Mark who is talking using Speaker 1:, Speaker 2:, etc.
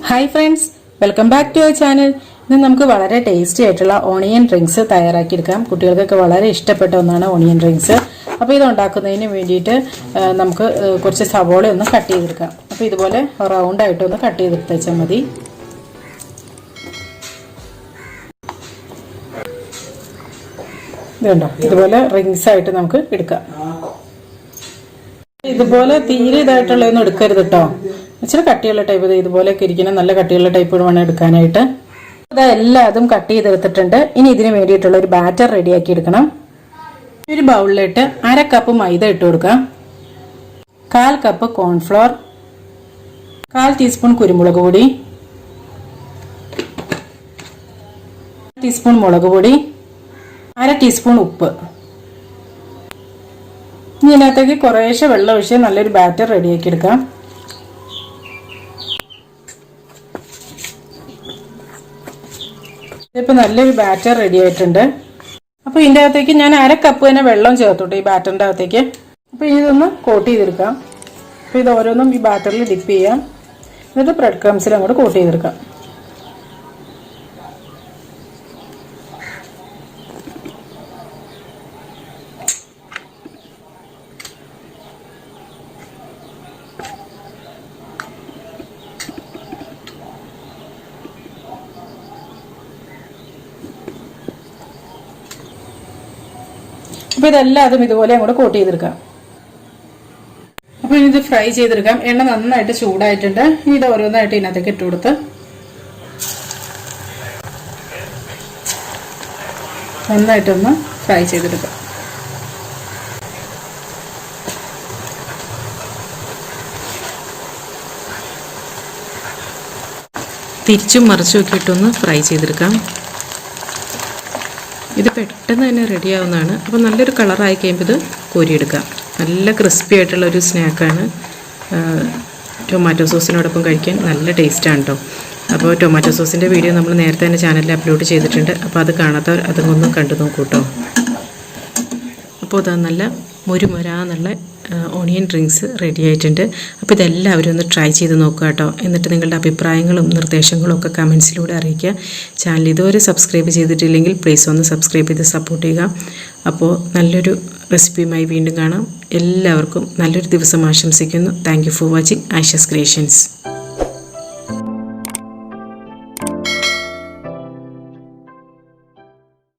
Speaker 1: Hi friends, welcome back to our channel. ഇന്ന് നമുക്ക് വളരെ ടേസ്റ്റി ആയിട്ടുള്ള ഓണിയൻ റിങ്സ് തയ്യാറാക്കി എടുക്കാം. കുട്ടികൾക്കൊക്കെ വളരെ ഇഷ്ടപ്പെട്ട ഒന്നാണ് ഓണിയൻ റിങ്സ്. അപ്പോൾ ഇത് ഉണ്ടാക്കുന്നതിന് വേണ്ടിയിട്ട് നമുക്ക് കുറച്ച് സവോള ഒന്ന് കട്ട് ചെയ്തെടുക്കാം. അപ്പോൾ ഇതുപോലെ റൗണ്ട് ആയിട്ട് ഒന്ന് കട്ട് ചെയ്തെടുത്താൽ മതി. ഇതുണ്ടോ, ഇതുപോലെ റിങ്സ് ആയിട്ട് നമുക്ക് എടുക്കാം. ഇതുപോലെ തീരെ ഇതായിട്ടുള്ളതൊന്നും എടുക്കരുത് കേട്ടോ. ഇച്ചിരി കട്ടിയുള്ള ടൈപ്പ്, ഇതുപോലെയൊക്കെ ഇരിക്കുന്ന നല്ല കട്ടിയുള്ള ടൈപ്പ് വേണം എടുക്കാനായിട്ട്. എല്ലാതും കട്ട് ചെയ്തെടുത്തിട്ടുണ്ട്. ഇനി ഇതിന് വേണ്ടിയിട്ടുള്ള ഒരു ബാറ്റർ റെഡിയാക്കി എടുക്കണം. ഒരു ബൗളിലിട്ട് 1/2 കപ്പ് മൈദ ഇട്ട് കൊടുക്കാം, 1/4 കപ്പ് കോൺഫ്ലോർ, 1/4 ടീസ്പൂൺ കുരുമുളക് പൊടി, 1 ടീസ്പൂൺ മുളക് പൊടി, 1/2 ടീസ്പൂൺ ഉപ്പ്. ഇനി ഇതിനകത്തേക്ക് കുറേശ്ശെ വെള്ളം ഒഴിച്ച് നല്ലൊരു ബാറ്റർ റെഡിയാക്കി എടുക്കാം. ഇതിപ്പോൾ നല്ലൊരു ബാറ്റർ റെഡി ആയിട്ടുണ്ട്. അപ്പോൾ ഇതിൻ്റെ അകത്തേക്ക് ഞാൻ 1/2 കപ്പ് തന്നെ വെള്ളം ചേർത്തോട്ടെ ഈ ബാറ്ററിൻ്റെ അകത്തേക്ക്. അപ്പോൾ ഇതൊന്ന് കോട്ട് ചെയ്തെടുക്കാം. അപ്പോൾ ഇത് ഓരോന്നും ഈ ബാറ്ററിൽ ഡിപ്പ് ചെയ്യാം. എന്നിട്ട് ബ്രെഡ് ക്രംസിൽ അങ്ങോട്ട് കോട്ട് ചെയ്തെടുക്കാം. അപ്പോൾ ഇതെല്ലാം ഇതുപോലെ അങ്ങോട്ട് കോട്ട് ചെയ്തെടുക്കാം. അപ്പോൾ ഇനി ഇത് ഫ്രൈ ചെയ്തെടുക്കാം. എണ്ണ നന്നായിട്ട് ചൂടായിട്ടുണ്ട്. ഇത് ഓരോന്നായിട്ട് ഇതിനകത്തേക്ക് ഇട്ട് കൊടുത്ത് നന്നായിട്ടൊന്ന് ഫ്രൈ ചെയ്തെടുക്കാം. തിരിച്ചും മറിച്ചും ഒക്കെ ഇട്ടൊന്ന് ഫ്രൈ ചെയ്തെടുക്കാം. ഇത് പെട്ടെന്ന് തന്നെ റെഡിയാവുന്നതാണ്. അപ്പോൾ നല്ലൊരു കളറായി കഴിയുമ്പോൾ ഇത് കോരിയെടുക്കാം. നല്ല ക്രിസ്പി ആയിട്ടുള്ളൊരു സ്നാക്കാണ്. ടൊമാറ്റോ സോസിനോടൊപ്പം കഴിക്കാൻ നല്ല ടേസ്റ്റാണ് കേട്ടോ. അപ്പോൾ ടൊമാറ്റോ സോസിൻ്റെ വീഡിയോ നമ്മൾ നേരത്തെ തന്നെ ചാനലിൽ അപ്ലോഡ് ചെയ്തിട്ടുണ്ട്. അപ്പോൾ അത് കാണാത്തവർ അതൊന്നും കണ്ടു നോക്കൂ കേട്ടോ. അപ്പോൾ അത് നല്ല മുരുമുരാന്നുള്ള ഓണിയൻ ഡ്രിങ്ക്സ് റെഡി ആയിട്ടുണ്ട്. അപ്പോൾ ഇതെല്ലാവരും ഒന്ന് ട്രൈ ചെയ്ത് നോക്കുക കേട്ടോ. എന്നിട്ട് നിങ്ങളുടെ അഭിപ്രായങ്ങളും നിർദ്ദേശങ്ങളും ഒക്കെ കമൻസിലൂടെ അറിയിക്കുക. ചാനൽ ഇതുവരെ സബ്സ്ക്രൈബ് ചെയ്തിട്ടില്ലെങ്കിൽ പ്ലീസ് ഒന്ന് സബ്സ്ക്രൈബ് ചെയ്ത് സപ്പോർട്ട് ചെയ്യുക. അപ്പോൾ നല്ലൊരു റെസിപ്പിയുമായി വീണ്ടും കാണാം. എല്ലാവർക്കും നല്ലൊരു ദിവസം ആശംസിക്കുന്നു. Thank you for watching Ayisha's creations.